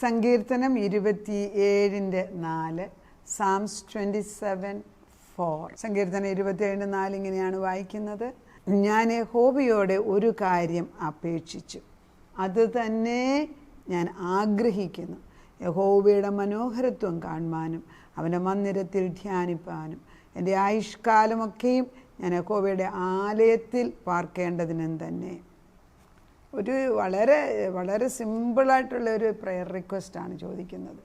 സങ്കീർത്തനം 27:4, സാംസ് 27:4. സങ്കീർത്തനം 27:4 ഇങ്ങനെയാണ് വായിക്കുന്നത്: ഞാൻ യഹോവയോടെ ഒരു കാര്യം അപേക്ഷിച്ചു, അത് തന്നെ ഞാൻ ആഗ്രഹിക്കുന്നു, യഹോവയുടെ മനോഹരത്വം കാണുവാനും അവൻ്റെ മന്ദിരത്തിൽ ധ്യാനിപ്പാനും. എൻ്റെ ആയുഷ്കാലമൊക്കെയും ഞാൻ യഹോവയുടെ ആലയത്തിൽ പാർക്കേണ്ടതിനും തന്നെ. ഒരു വളരെ വളരെ സിമ്പിളായിട്ടുള്ള ഒരു പ്രെയർ റിക്വസ്റ്റാണ് ചോദിക്കുന്നത്.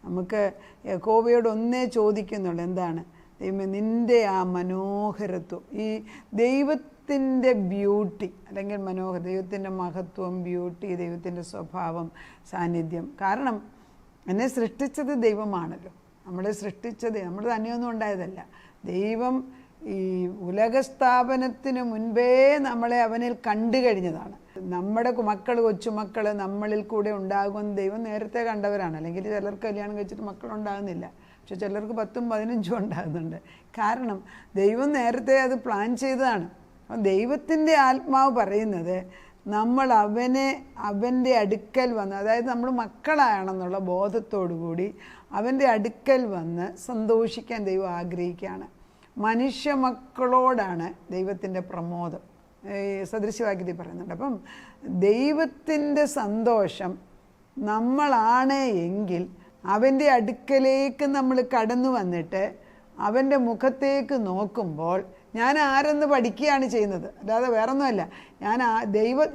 നമുക്ക് യഹോവയോട് ഒന്നേ ചോദിക്കുന്നുള്ളൂ, എന്താണ്? ദൈവമേ, നിൻ്റെ ആ മനോഹരത്വം, ഈ ദൈവത്തിൻ്റെ ബ്യൂട്ടി അല്ലെങ്കിൽ ദൈവത്തിൻ്റെ മഹത്വം, ബ്യൂട്ടി, ദൈവത്തിൻ്റെ സ്വഭാവം, സാന്നിധ്യം. കാരണം എന്നെ സൃഷ്ടിച്ചത് ദൈവമാണല്ലോ. നമ്മളെ സൃഷ്ടിച്ചത് നമ്മൾ തന്നെയൊന്നും ഉണ്ടായതല്ല. ദൈവം ഈ ഉലകസ്ഥാപനത്തിന് മുൻപേ നമ്മളെ അവനിൽ കണ്ടു കഴിഞ്ഞതാണ്. നമ്മുടെ കൊച്ചുമക്കൾ നമ്മളിൽ കൂടെ ഉണ്ടാകുമെന്ന് ദൈവം നേരത്തെ കണ്ടവരാണ്. അല്ലെങ്കിൽ ചിലർക്ക് കല്യാണം കഴിച്ചിട്ട് മക്കളുണ്ടാകുന്നില്ല, പക്ഷെ ചിലർക്ക് 10ഉം 15ഉം ഉണ്ടാകുന്നുണ്ട്. കാരണം ദൈവം നേരത്തെ അത് പ്ലാൻ ചെയ്തതാണ്. അപ്പം ദൈവത്തിൻ്റെ ആത്മാവ് പറയുന്നത് നമ്മൾ അവൻ്റെ അടുക്കൽ വന്ന്, അതായത് നമ്മൾ മക്കളാണെന്നുള്ള ബോധത്തോടു കൂടി അവൻ്റെ അടുക്കൽ വന്ന് സന്തോഷിക്കാൻ ദൈവം ആഗ്രഹിക്കുകയാണ്. മനുഷ്യ മക്കളോടാണ് ദൈവത്തിൻ്റെ പ്രമോദം. സദൃശവാക്യത്തിൽ പറയുന്നുണ്ട്. അപ്പം ദൈവത്തിൻ്റെ സന്തോഷം നമ്മളാണ് എങ്കിൽ അവൻ്റെ അടുക്കലേക്ക് നമ്മൾ കടന്നു വന്നിട്ട് അവൻ്റെ മുഖത്തേക്ക് നോക്കുമ്പോൾ ഞാൻ ആരെന്ന് പഠിക്കുകയാണ് ചെയ്യുന്നത്. അല്ലാതെ വേറൊന്നുമല്ല.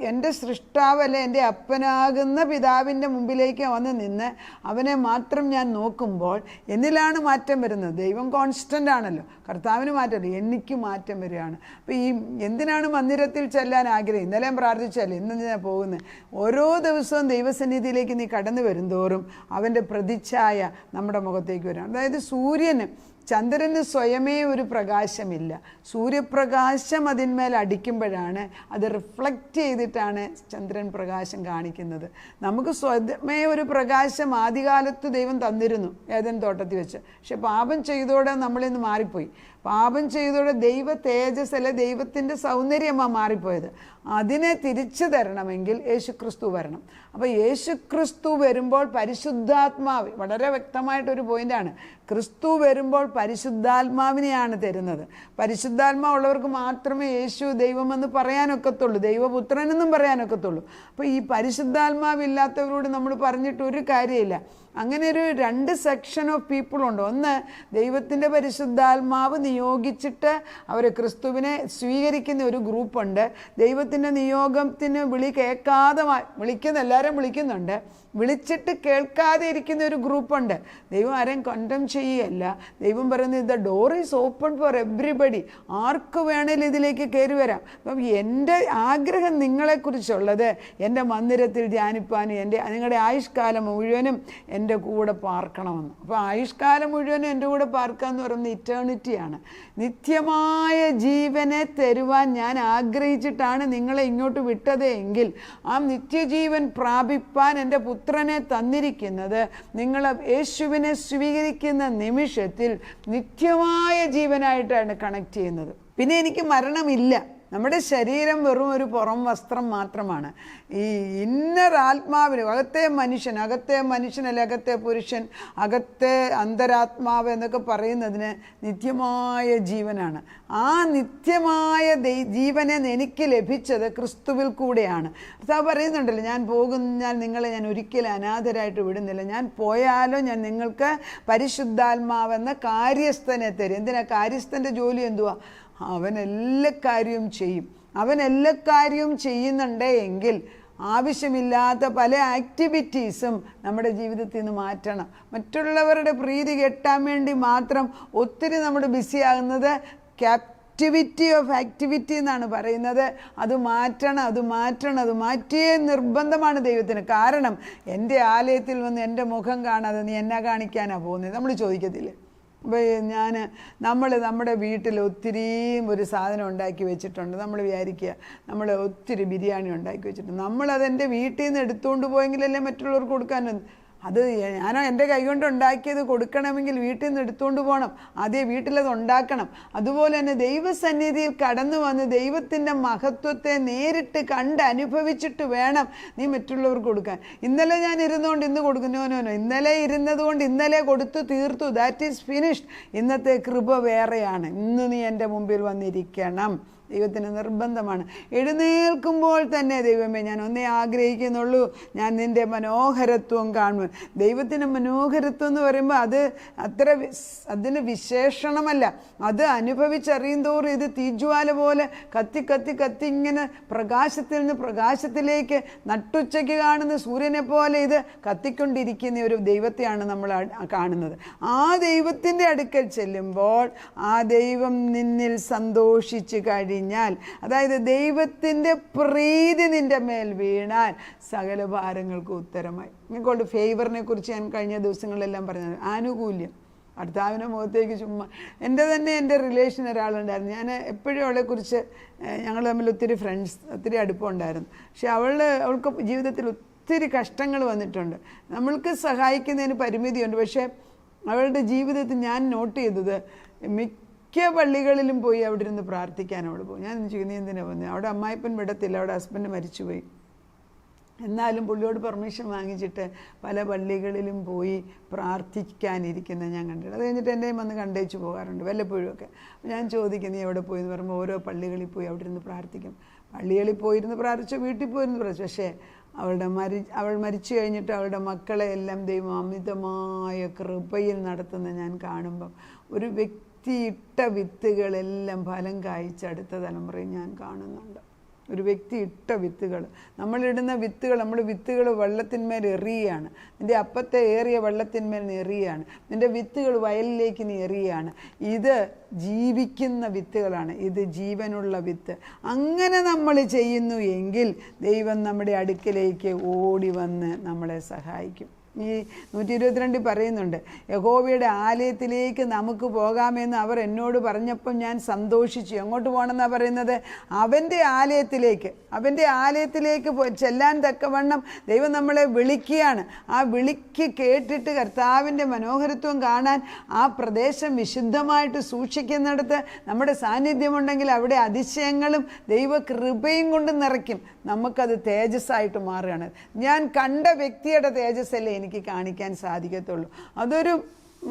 എൻ്റെ സൃഷ്ടാവല്ല, എൻ്റെ അപ്പനാകുന്ന പിതാവിൻ്റെ മുമ്പിലേക്ക് വന്ന് നിന്ന് അവനെ മാത്രം ഞാൻ നോക്കുമ്പോൾ എന്നിലാണ് മാറ്റം വരുന്നത്. ദൈവം കോൺസ്റ്റൻ്റ് ആണല്ലോ, കർത്താവിന് മാറ്റമല്ലോ, എനിക്ക് മാറ്റം വരികയാണ്. അപ്പോൾ ഈ എന്തിനാണ് മന്ദിരത്തിൽ ചെല്ലാൻ ആഗ്രഹം? ഇന്നലെയും പ്രാർത്ഥിച്ചല്ലേ, ഇന്ന് ഞാൻ പോകുന്നത്. ഓരോ ദിവസവും ദൈവസന്നിധിയിലേക്ക് നീ കടന്നു വരുന്തോറും അവൻ്റെ പ്രതിച്ഛായ നമ്മുടെ മുഖത്തേക്ക് വരികയാണ്. അതായത് ചന്ദ്രന് സ്വയമേ ഒരു പ്രകാശമില്ല. സൂര്യപ്രകാശം അതിന്മേൽ അടിക്കുമ്പോഴാണ്, അത് റിഫ്ലക്റ്റ് ചെയ്തിട്ടാണ് ചന്ദ്രൻ പ്രകാശം കാണിക്കുന്നത്. നമുക്ക് സ്വയമേ ഒരു പ്രകാശം ആദ്യകാലത്ത് ദൈവം തന്നിരുന്നു ഏദൻ തോട്ടത്തിൽ വെച്ച്. പക്ഷെ പാപം ചെയ്തോടെ നമ്മളിന്ന് മാറിപ്പോയി. പാപം ചെയ്തോടെ ദൈവ തേജസ് അല്ലെ ദൈവത്തിൻ്റെ സൗന്ദര്യമാണ് മാറിപ്പോയത്. അതിനെ തിരിച്ചു തരണമെങ്കിൽ യേശുക്രിസ്തു വരണം. അപ്പോൾ യേശുക്രിസ്തു വരുമ്പോൾ പരിശുദ്ധാത്മാവ്, വളരെ വ്യക്തമായിട്ടൊരു പോയിൻ്റാണ്, ക്രിസ്തു വരുമ്പോൾ പരിശുദ്ധാത്മാവിനെയാണ് തരുന്നത്. പരിശുദ്ധാത്മാവുള്ളവർക്ക് മാത്രമേ യേശു ദൈവമെന്ന് പറയാനൊക്കത്തുള്ളൂ, ദൈവപുത്രനെന്നും പറയാനൊക്കത്തുള്ളൂ. അപ്പോൾ ഈ പരിശുദ്ധാത്മാവില്ലാത്തവരോട് നമ്മൾ പറഞ്ഞിട്ട് ഒരു കാര്യമില്ല. അങ്ങനെ ഒരു 2 സെക്ഷൻ ഓഫ് പീപ്പിളുണ്ട്. ഒന്ന്, ദൈവത്തിൻ്റെ പരിശുദ്ധാത്മാവ് നിയോഗിച്ചിട്ട് അവർ ക്രിസ്തുവിനെ സ്വീകരിക്കുന്ന ഒരു ഗ്രൂപ്പുണ്ട്. ദൈവത്തിൻ്റെ നിയോഗത്തിന് വിളിക്കുന്ന എല്ലാവരും വിളിക്കുന്നുണ്ട്, വിളിച്ചിട്ട് കേൾക്കാതെ ഇരിക്കുന്ന ഒരു ഗ്രൂപ്പുണ്ട്. ദൈവം ആരെയും കണ്ടം ചെയ്യുകയല്ല. ദൈവം പറയുന്നത് the door is open for everybody, ആർക്ക് വേണേലും ഇതിലേക്ക് കയറി വരാം. അപ്പം എൻ്റെ ആഗ്രഹം നിങ്ങളെക്കുറിച്ചുള്ളത് എൻ്റെ മന്ദിരത്തിൽ ധ്യാനിപ്പാനും നിങ്ങളുടെ ആയുഷ്കാലം മുഴുവനും എൻ്റെ കൂടെ പാർക്കണമെന്ന്. അപ്പോൾ ആയുഷ്കാലം മുഴുവനും എൻ്റെ കൂടെ പാർക്കുക എന്ന് പറയുന്നത് ഇറ്റേണിറ്റിയാണ്. നിത്യമായ ജീവനെ തരുവാൻ ഞാൻ ആഗ്രഹിച്ചിട്ടാണ് നിങ്ങളെ ഇങ്ങോട്ട് വിട്ടത് എങ്കിൽ ആ നിത്യജീവൻ പ്രാപിപ്പാൻ എൻ്റെ പുത്രനെ തന്നിരിക്കുന്നത് നിങ്ങൾ യേശുവിനെ സ്വീകരിക്കുന്ന നിമിഷത്തിൽ നിത്യമായ ജീവനായിട്ടാണ് കണക്ട് ചെയ്യുന്നത്. പിന്നെ എനിക്ക് മരണമില്ല. നമ്മുടെ ശരീരം വെറും ഒരു പുറം വസ്ത്രം മാത്രമാണ്. ഈ ഇന്നർ ആത്മാവിന്, അകത്തെ മനുഷ്യനല്ല, അകത്തെ പുരുഷൻ, അകത്തെ അന്തരാത്മാവ് എന്നൊക്കെ പറയുന്നതിന് നിത്യമായ ജീവനാണ്. ആ നിത്യമായ ജീവനെ എനിക്ക് ലഭിച്ചത് ക്രിസ്തുവിൽ കൂടെയാണ്. കർത്താവ് പറയുന്നുണ്ടല്ലോ, ഞാൻ നിങ്ങളെ ഒരിക്കലും അനാഥരായിട്ട് വിടുന്നില്ല, ഞാൻ പോയാലോ ഞാൻ നിങ്ങൾക്ക് പരിശുദ്ധാത്മാവെന്ന കാര്യസ്ഥനെ തരും. എന്തിനാ? കാര്യസ്ഥൻ്റെ ജോലി എന്തുവാ? അവൻ എല്ലാ കാര്യവും ചെയ്യും. അവൻ എല്ലാ കാര്യവും ചെയ്യുന്നുണ്ട് എങ്കിൽ ആവശ്യമില്ലാത്ത പല ആക്ടിവിറ്റീസും നമ്മുടെ ജീവിതത്തിൽ നിന്ന് മാറ്റണം. മറ്റുള്ളവരുടെ പ്രീതി കെട്ടാൻ വേണ്ടി മാത്രം ഒത്തിരി നമ്മൾ ബിസിയാകുന്നത് ക്യാപ്റ്റിവിറ്റി ഓഫ് ആക്ടിവിറ്റി എന്നാണ് പറയുന്നത്. അത് മാറ്റിയേ നിർബന്ധമാണ് ദൈവത്തിന്. കാരണം എൻ്റെ ആലയത്തിൽ വന്ന് എൻ്റെ മുഖം കാണാതെ നീ എന്നാ കാണിക്കാനാണ് പോകുന്നത്? നമ്മൾ ചോദിക്കത്തില്ലേ? അപ്പോൾ നമ്മുടെ വീട്ടിൽ ഒത്തിരിയും ഒരു സാധനം ഉണ്ടാക്കി വെച്ചിട്ടുണ്ട്. നമ്മൾ വിചാരിക്കുക നമ്മൾ ഒത്തിരി ബിരിയാണി ഉണ്ടാക്കി വെച്ചിട്ടുണ്ട്. നമ്മളതെൻ്റെ വീട്ടിൽ നിന്ന് എടുത്തുകൊണ്ട് പോയെങ്കിലല്ലേ മറ്റുള്ളവർക്ക് കൊടുക്കാൻ. അത് ഞാനോ എൻ്റെ കൈകൊണ്ട് ഉണ്ടാക്കിയത് കൊടുക്കണമെങ്കിൽ വീട്ടിൽ നിന്ന് എടുത്തുകൊണ്ട് പോകണം, ആദ്യം വീട്ടിലത് ഉണ്ടാക്കണം. അതുപോലെ തന്നെ ദൈവസന്നിധിയിൽ കടന്നു വന്ന് ദൈവത്തിൻ്റെ മഹത്വത്തെ നേരിട്ട് കണ്ട് അനുഭവിച്ചിട്ട് വേണം നീ മറ്റുള്ളവർക്ക് കൊടുക്കാൻ. ഇന്നലെ ഞാൻ ഇരുന്നുകൊണ്ട് ഇന്ന് കൊടുക്കുന്നവനോ, ഇന്നലെ ഇരുന്നത് കൊണ്ട് ഇന്നലെ കൊടുത്തു തീർത്തു, ദാറ്റ് ഈസ് ഫിനിഷ്ഡ്. ഇന്നത്തെ കൃപ വേറെയാണ്. ഇന്ന് നീ എൻ്റെ മുമ്പിൽ വന്നിരിക്കണം. ദൈവത്തിന് നിർബന്ധമാണ്. എഴുന്നേൽക്കുമ്പോൾ തന്നെ ദൈവമേ ഞാൻ ഒന്നേ ആഗ്രഹിക്കുന്നുള്ളൂ, ഞാൻ നിൻ്റെ മനോഹരത്വം കാണുവാൻ. ദൈവത്തിൻ്റെ മനോഹരത്വം എന്ന് പറയുമ്പോൾ അത് അതിന് വിശേഷണമല്ല, അത് അനുഭവിച്ചറിയും തോറും ഇത് തീജ്വാല പോലെ കത്തി കത്തി കത്തി ഇങ്ങനെ പ്രകാശത്തിൽ നിന്ന് പ്രകാശത്തിലേക്ക് നട്ടുച്ചയ്ക്ക് കാണുന്ന സൂര്യനെ പോലെ ഇത് കത്തിക്കൊണ്ടിരിക്കുന്ന ഒരു ദൈവത്തെയാണ് നമ്മൾ കാണുന്നത്. ആ ദൈവത്തിൻ്റെ അടുക്കൽ ചെല്ലുമ്പോൾ ആ ദൈവം നിന്നിൽ സന്തോഷിച്ച് കഴിഞ്ഞാൽ, അതായത് ദൈവത്തിൻ്റെ പ്രീതി നിൻ്റെ മേൽ വീണാൽ സകല ഭാരങ്ങൾക്കും ഉത്തരമായി. ഇങ്ങോട്ട് ഫേവറിനെ കുറിച്ച് ഞാൻ കഴിഞ്ഞ ദിവസങ്ങളിലെല്ലാം പറഞ്ഞത്, ആനുകൂല്യം. ഭർത്താവിൻ്റെ മുഖത്തേക്ക് ചുമ്മാ. എൻ്റെ റിലേഷൻ ഒരാളുണ്ടായിരുന്നു, ഞാൻ എപ്പോഴും അവളെക്കുറിച്ച്, ഞങ്ങൾ തമ്മിൽ ഒത്തിരി ഫ്രണ്ട്സ്, ഒത്തിരി അടുപ്പമുണ്ടായിരുന്നു. പക്ഷെ അവൾക്ക് ജീവിതത്തിൽ ഒത്തിരി കഷ്ടങ്ങൾ വന്നിട്ടുണ്ട്. നമ്മൾക്ക് സഹായിക്കുന്നതിന് പരിമിതിയുണ്ട്. പക്ഷേ അവളുടെ ജീവിതത്തിൽ ഞാൻ നോട്ട് ചെയ്തത്, മിക്ക പള്ളികളിലും പോയി അവിടെ ഇരുന്ന് പ്രാർത്ഥിക്കാൻ അവൾ പോകും. ഞാൻ ചെയ്യുന്നത് എന്തിനാണ് വന്നത്, അവിടെ അമ്മായിപ്പൻ വിടത്തില്ല, അവിടെ ഹസ്ബൻഡ് മരിച്ചുപോയി. എന്നാലും പുള്ളിയോട് പെർമിഷൻ വാങ്ങിച്ചിട്ട് പല പള്ളികളിലും പോയി പ്രാർത്ഥിക്കാനിരിക്കുന്നത് ഞാൻ കണ്ടിട്ടുണ്ട്. അത് കഴിഞ്ഞിട്ട് എൻ്റെയും വന്ന് കണ്ടേച്ച് പോകാറുണ്ട് വല്ലപ്പോഴും ഒക്കെ. ഞാൻ ചോദിക്കും നീ എവിടെ പോയി എന്ന് പറയുമ്പോൾ ഓരോ പള്ളികളിൽ പോയി അവിടെ ഇരുന്ന് പ്രാർത്ഥിക്കും. പള്ളികളിൽ പോയിരുന്ന് പ്രാർത്ഥിച്ചു, വീട്ടിൽ പോയിരുന്ന് പ്രാർത്ഥിച്ചു. പക്ഷേ അവൾ മരിച്ചു കഴിഞ്ഞിട്ട് അവളുടെ മക്കളെ എല്ലാം ദൈവം അമിതമായ കൃപയിൽ നടത്തുന്ന ഞാൻ കാണുമ്പം ഒരു വ്യക്തിയിട്ട വിത്തുകളെല്ലാം ഫലം കായ്ച്ച് അടുത്ത തലമുറയിൽ ഞാൻ കാണുന്നുണ്ട്. ഒരു വ്യക്തി ഇട്ട വിത്തുകൾ, നമ്മളിടുന്ന വിത്തുകൾ, നമ്മൾ വിത്തുകൾ വെള്ളത്തിന്മേൽ എറിയുകയാണ്. നിൻ്റെ അപ്പത്തെ ഏറിയ വെള്ളത്തിന്മേൽ നീ എറിയുകയാണ്. നിൻ്റെ വിത്തുകൾ വയലിലേക്ക് നീ എറിയുകയാണ്. ഇത് ജീവിക്കുന്ന വിത്തുകളാണ്, ഇത് ജീവനുള്ള വിത്ത്. അങ്ങനെ നമ്മൾ ചെയ്യുന്നു എങ്കിൽ ദൈവം നമ്മുടെ അടുക്കിലേക്ക് ഓടി വന്ന് നമ്മളെ സഹായിക്കും. ഈ 122 പറയുന്നുണ്ട്, യഹോവയുടെ ആലയത്തിലേക്ക് നമുക്ക് പോകാമെന്ന് അവർ എന്നോട് പറഞ്ഞപ്പം ഞാൻ സന്തോഷിച്ചു. എങ്ങോട്ട് പോകണമെന്നാണ് പറയുന്നത്? അവൻ്റെ ആലയത്തിലേക്ക് ചെല്ലാൻ തക്കവണ്ണം ദൈവം നമ്മളെ വിളിക്കുകയാണ്. ആ വിളിക്ക് കേട്ടിട്ട് കർത്താവിൻ്റെ മനോഹരത്വം കാണാൻ ആ പ്രദേശം വിശുദ്ധമായിട്ട് സൂക്ഷിക്കുന്നിടത്ത് നമ്മുടെ സാന്നിധ്യമുണ്ടെങ്കിൽ അവിടെ അതിശയങ്ങളും ദൈവകൃപയും കൊണ്ട് നിറയ്ക്കും. നമുക്കത് തേജസ്സായിട്ട് മാറുകയാണ്. ഞാൻ കണ്ട വ്യക്തിയുടെ തേജസ്സല്ലേ എനിക്ക് കാണിക്കാൻ സാധിക്കത്തുള്ളൂ.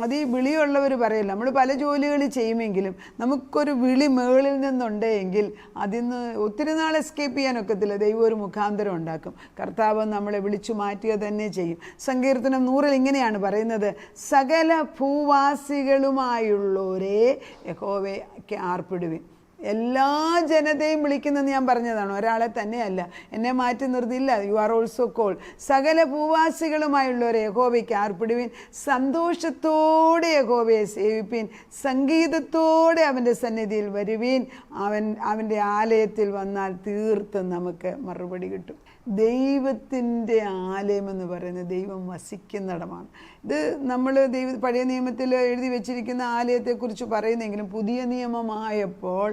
അത് ഈ വിളിയുള്ളവർ പറയില്ല. നമ്മൾ പല ജോലികൾ ചെയ്യുമെങ്കിലും നമുക്കൊരു വിളി മേളിൽ നിന്നുണ്ടെങ്കിൽ അതിന്ന് ഒത്തിരി നാൾ എസ്കേപ്പ് ചെയ്യാനൊക്കത്തില്ല. ദൈവം ഒരു മുഖാന്തരം ഉണ്ടാക്കും. കർത്താവ് നമ്മളെ വിളിച്ചു മാറ്റുക തന്നെ ചെയ്യും. സങ്കീർത്തനം 100 ഇങ്ങനെയാണ് പറയുന്നത്, സകല ഭൂവാസികളുമായുള്ളവരെ യഹോവയ്ക്ക് ആർപ്പിടുവിൻ. എല്ലാ ജനതയും വിളിക്കുന്നെന്ന് ഞാൻ പറഞ്ഞതാണ്, ഒരാളെ തന്നെയല്ല, എന്നെ മാറ്റി നിർത്തിയില്ല. You are also call. സകല ഭൂവാസികളുമായുള്ളവരെ യഹോവയ്ക്ക് ആർപ്പിടുവിൻ, സന്തോഷത്തോടെ യഹോവയെ സേവിപ്പിൻ, സംഗീതത്തോടെ അവൻ്റെ സന്നിധിയിൽ വരുവീൻ. അവൻ്റെ ആലയത്തിൽ വന്നാൽ തീർത്തും നമുക്ക് മറുപടി കിട്ടും. ദൈവത്തിൻ്റെ ആലയമെന്ന് പറയുന്നത് ദൈവം വസിക്കുന്നിടമാണ്. ഇത് നമ്മൾ പഴയ നിയമത്തിൽ എഴുതി വെച്ചിരിക്കുന്ന ആലയത്തെക്കുറിച്ച് പറയുന്നെങ്കിലും പുതിയ നിയമമായപ്പോൾ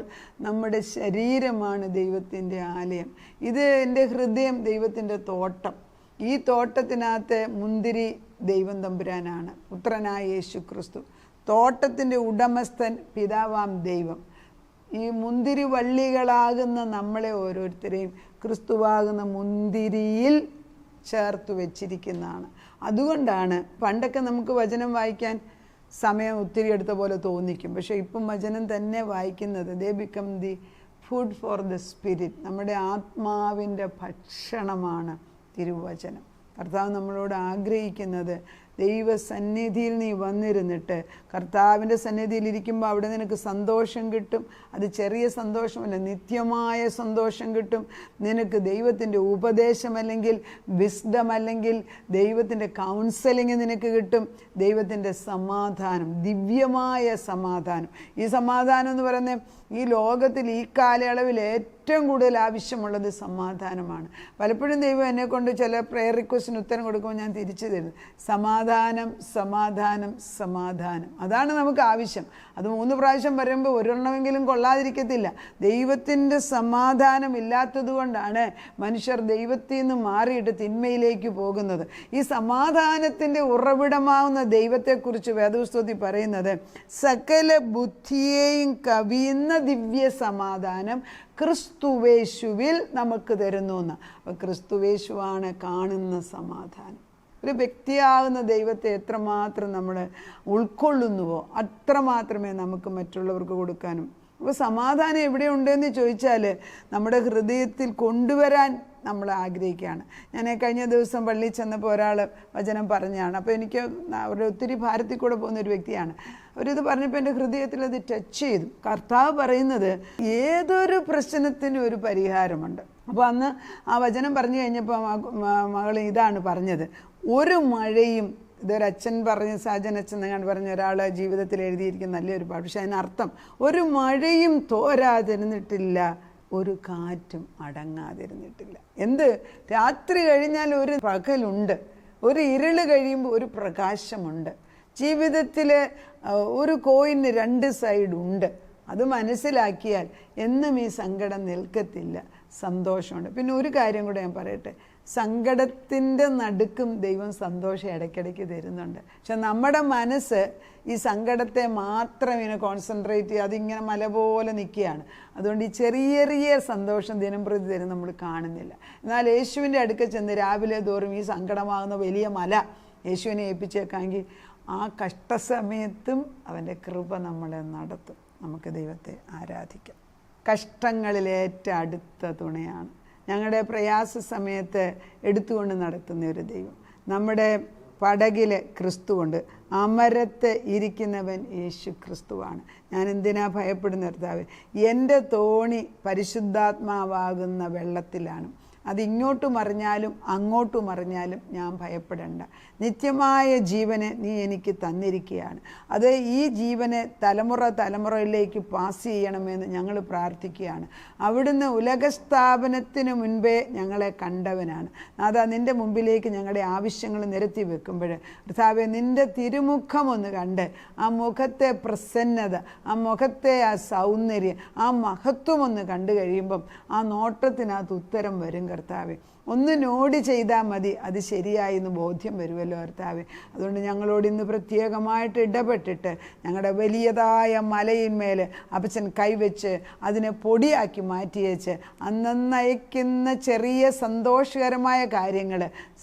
നമ്മുടെ ശരീരമാണ് ദൈവത്തിൻ്റെ ആലയം. ഇത് എൻ്റെ ഹൃദയം ദൈവത്തിൻ്റെ തോട്ടം. ഈ തോട്ടത്തിനകത്തെ മുന്തിരി ദൈവം തമ്പുരാനാണ്, പുത്രനായ യേശു ക്രിസ്തു. തോട്ടത്തിൻ്റെ ഉടമസ്ഥൻ പിതാവാം ദൈവം. ഈ മുന്തിരി വള്ളികളാകുന്ന നമ്മളെ ഓരോരുത്തരെയും ക്രിസ്തുവാകുന്ന മുന്തിരിയിൽ ചേർത്ത് വെച്ചിരിക്കുന്നതാണ്. അതുകൊണ്ടാണ് പണ്ടൊക്കെ നമുക്ക് വചനം വായിക്കാൻ സമയം ഒത്തിരി എടുത്ത പോലെ തോന്നിക്കും. പക്ഷേ ഇപ്പം വചനം തന്നെ വായിക്കുന്നത് ദേ become the food for the spirit. നമ്മുടെ ആത്മാവിൻ്റെ ഭക്ഷണമാണ് തിരുവചനം. കർത്താവ് നമ്മളോട് ആഗ്രഹിക്കുന്നത് ദൈവസന്നിധിയിൽ നീ വന്നിരുന്നിട്ട് കർത്താവിൻ്റെ സന്നിധിയിൽ ഇരിക്കുമ്പോൾ അവിടെ നിനക്ക് സന്തോഷം കിട്ടും. അത് ചെറിയ സന്തോഷമല്ല, നിത്യമായ സന്തോഷം കിട്ടും. നിനക്ക് ദൈവത്തിൻ്റെ ഉപദേശം അല്ലെങ്കിൽ വിസ്ഡം അല്ലെങ്കിൽ ദൈവത്തിൻ്റെ കൗൺസിലിംഗ് നിനക്ക് കിട്ടും. ദൈവത്തിൻ്റെ സമാധാനം, ദിവ്യമായ സമാധാനം. ഈ സമാധാനം എന്ന് പറയുന്നത് ഈ ലോകത്തിൽ ഈ കാലയളവിൽ ഏറ്റവും കൂടുതൽ ആവശ്യമുള്ളത് സമാധാനമാണ്. പലപ്പോഴും ദൈവം എന്നെക്കൊണ്ട് ചില പ്രെയർ റിക്വസ്റ്റിന് ഉത്തരം കൊടുക്കുമ്പോൾ ഞാൻ തിരിച്ചു തരുന്നു, സമാധാനം സമാധാനം സമാധാനം. അതാണ് നമുക്ക് ആവശ്യം. അത് 3 പ്രാവശ്യം പറയുമ്പോൾ ഒരെണ്ണമെങ്കിലും കൊള്ളാതിരിക്കത്തില്ല. ദൈവത്തിൻ്റെ സമാധാനം ഇല്ലാത്തത് കൊണ്ടാണ് മനുഷ്യർ ദൈവത്തിൽ നിന്ന് മാറിയിട്ട് തിന്മയിലേക്ക് പോകുന്നത്. ഈ സമാധാനത്തിൻ്റെ ഉറവിടമാവുന്ന ദൈവത്തെക്കുറിച്ച് വേദപുസ്തകത്തിൽ പറയുന്നത്, സകല ബുദ്ധിയെയും കവിയുന്ന ദിവ്യ സമാധാനം ക്രിസ്തുവേശുവിൽ നമുക്ക് തരുന്നു എന്ന്. അപ്പോൾ ക്രിസ്തുവേശുവാണ് കാണുന്ന സമാധാനം. ഒരു വ്യക്തിയാകുന്ന ദൈവത്തെ എത്രമാത്രം നമ്മൾ ഉൾക്കൊള്ളുന്നുവോ അത്രമാത്രമേ നമുക്ക് മറ്റുള്ളവർക്ക് കൊടുക്കാനും. അപ്പോൾ സമാധാനം എവിടെയുണ്ടെന്ന് ചോദിച്ചാൽ നമ്മുടെ ഹൃദയത്തിൽ കൊണ്ടുവരാൻ നമ്മൾ ആഗ്രഹിക്കുകയാണ്. ഞാൻ കഴിഞ്ഞ ദിവസം പള്ളിയിൽ ചെന്നപ്പോൾ ഒരാൾ വചനം പറഞ്ഞാണ്. അപ്പോൾ എനിക്ക് അവരുടെ ഒത്തിരി ഭാരത്തിൽ കൂടെ പോകുന്നൊരു വ്യക്തിയാണ്. അവരിത് പറഞ്ഞപ്പോൾ എൻ്റെ ഹൃദയത്തിൽ അത് ടച്ച് ചെയ്തു. കർത്താവ് പറയുന്നത് ഏതൊരു പ്രശ്നത്തിനും ഒരു പരിഹാരമുണ്ട്. അപ്പോൾ അന്ന് ആ വചനം പറഞ്ഞു കഴിഞ്ഞപ്പോൾ മകൾ ഇതാണ് പറഞ്ഞത്, ഒരു മഴയും, ഇതൊരച്ഛൻ പറഞ്ഞ സാജനച്ഛൻ ഞാൻ പറഞ്ഞ ഒരാൾ ജീവിതത്തിൽ എഴുതിയിരിക്കുന്ന നല്ലൊരു പാട്ട്. പക്ഷെ അതിനർത്ഥം, ഒരു മഴയും തോരാതിരുന്നിട്ടില്ല, ഒരു കാറ്റും അടങ്ങാതിരുന്നിട്ടില്ല. എന്ത്, രാത്രി കഴിഞ്ഞാൽ ഒരു പകലുണ്ട്, ഒരു ഇരുള് കഴിയുമ്പോൾ ഒരു പ്രകാശമുണ്ട്. ജീവിതത്തിൽ ഒരു കോയിന് 2 സൈഡുണ്ട്. അത് മനസ്സിലാക്കിയാൽ എന്നും ഈ സങ്കടം നിൽക്കത്തില്ല, സന്തോഷമുണ്ട്. പിന്നെ ഒരു കാര്യം കൂടെ ഞാൻ പറയട്ടെ, സങ്കടത്തിൻ്റെ നടുക്കും ദൈവം സന്തോഷം ഇടയ്ക്കിടയ്ക്ക് തരുന്നുണ്ട്. പക്ഷെ നമ്മുടെ മനസ്സ് ഈ സങ്കടത്തെ മാത്രം ഇങ്ങനെ കോൺസെൻട്രേറ്റ് ചെയ്ത് അതിങ്ങനെ മല പോലെ നിൽക്കുകയാണ്. അതുകൊണ്ട് ഈ ചെറിയ ചെറിയ സന്തോഷം ദിനം പ്രതി തരും നമ്മൾ കാണുന്നില്ല. എന്നാൽ യേശുവിൻ്റെ അടുക്കൽ ചെന്ന് രാവിലെ തോറും ഈ സങ്കടമാകുന്ന വലിയ മല യേശുവിനെ ഏൽപ്പിച്ചേക്കാമെങ്കിൽ ആ കഷ്ടസമയത്തും അവൻ്റെ കൃപ നമ്മളെ നടത്തും. നമുക്ക് ദൈവത്തെ ആരാധിക്കാം. കഷ്ടങ്ങളിലേറ്റ അടുത്ത തുണയാണ്. ഞങ്ങളുടെ പ്രയാസ സമയത്ത് എടുത്തുകൊണ്ട് നടത്തുന്ന ഒരു ദൈവം. നമ്മുടെ പടകിൽ ക്രിസ്തുവുണ്ട്. അമരത്ത് ഇരിക്കുന്നവൻ യേശു ക്രിസ്തുവാണ്. ഞാൻ എന്തിനാ ഭയപ്പെടുന്ന കർത്താവേ? എൻ്റെ തോണി പരിശുദ്ധാത്മാവാകുന്ന വെള്ളത്തിലാണ്. അതിങ്ങോട്ട് മറിഞ്ഞാലും അങ്ങോട്ട് മറിഞ്ഞാലും ഞാൻ ഭയപ്പെടേണ്ട. നിത്യമായ ജീവനെ നീ എനിക്ക് തന്നിരിക്കുകയാണ്. അത് ഈ ജീവനെ തലമുറയിലേക്ക് പാസ് ചെയ്യണമെന്ന് ഞങ്ങൾ പ്രാർത്ഥിക്കുകയാണ്. അവിടുന്ന് ഉലകസ്ഥാപനത്തിന് മുൻപേ ഞങ്ങളെ കണ്ടവനാണ്. നാഥാ, നിൻ്റെ മുമ്പിലേക്ക് ഞങ്ങളുടെ ആവശ്യങ്ങൾ നിരത്തി വെക്കുമ്പോൾ കർത്താവേ, നിൻ്റെ തിരുമുഖം ഒന്ന് കണ്ട് ആ മുഖത്തെ പ്രസന്നത, ആ മുഖത്തെ ആ സൗന്ദര്യം, ആ മഹത്വം ഒന്ന് കണ്ടു കഴിയുമ്പം ആ നോട്ടത്തിനകത്ത് ഉത്തരം വരും കർത്താവേ. ഒന്ന് നോട് ചെയ്താൽ മതി, അത് ശരിയായി എന്ന് ബോധ്യം വരുമല്ലോ കർത്താവേ. അതുകൊണ്ട് ഞങ്ങളോട് ഇന്ന് പ്രത്യേകമായിട്ട് ഇടപെട്ടിട്ട് ഞങ്ങളുടെ വലിയതായ മലയിന്മേൽ അപ്പച്ചൻ കൈവച്ച് അതിനെ പൊടിയാക്കി മാറ്റിയേച്ച് അന്നയക്കുന്ന ചെറിയ സന്തോഷകരമായ കാര്യങ്ങൾ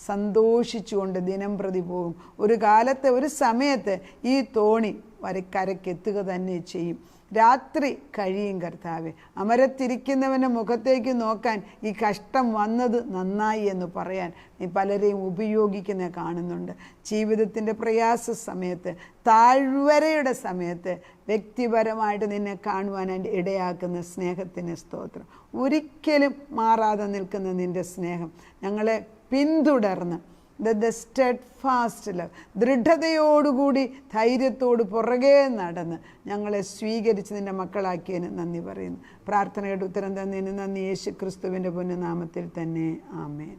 സന്തോഷിച്ചുകൊണ്ട് ദിനം പ്രതി പോകും. ഒരു കാലത്ത്, ഒരു സമയത്ത് ഈ തോണി കരയ്ക്കെത്തുക തന്നെ ചെയ്യും. രാത്രി കഴിയും കർത്താവെ. അമരത്തിരിക്കുന്നവൻ്റെ മുഖത്തേക്ക് നോക്കാൻ ഈ കഷ്ടം വന്നത് നന്നായി എന്ന് പറയാൻ നീ പലരെയും ഉപയോഗിക്കുന്ന കാണുന്നുണ്ട്. ജീവിതത്തിൻ്റെ പ്രയാസ സമയത്ത്, താഴ്വരയുടെ സമയത്ത് വ്യക്തിപരമായിട്ട് നിന്നെ കാണുവാനായിട്ട് ഇടയാക്കുന്ന സ്നേഹത്തിന് സ്തോത്രം. ഒരിക്കലും മാറാതെ നിൽക്കുന്ന നിൻ്റെ സ്നേഹം ഞങ്ങളെ പിന്തുടർന്ന് the steadfast love, ദൃഢതയോടുകൂടി ധൈര്യത്തോട് പുറകെ നടന്ന് ഞങ്ങളെ സ്വീകരിച്ച് നിൻ്റെ മക്കളാക്കിയതിന് നന്ദി പറയുന്നു. പ്രാർത്ഥനയുടെ ഉത്തരം തന്നതിന് നന്ദി. യേശു ക്രിസ്തുവിൻ്റെ പൊന്നുനാമത്തിൽ തന്നെ. ആമേൻ.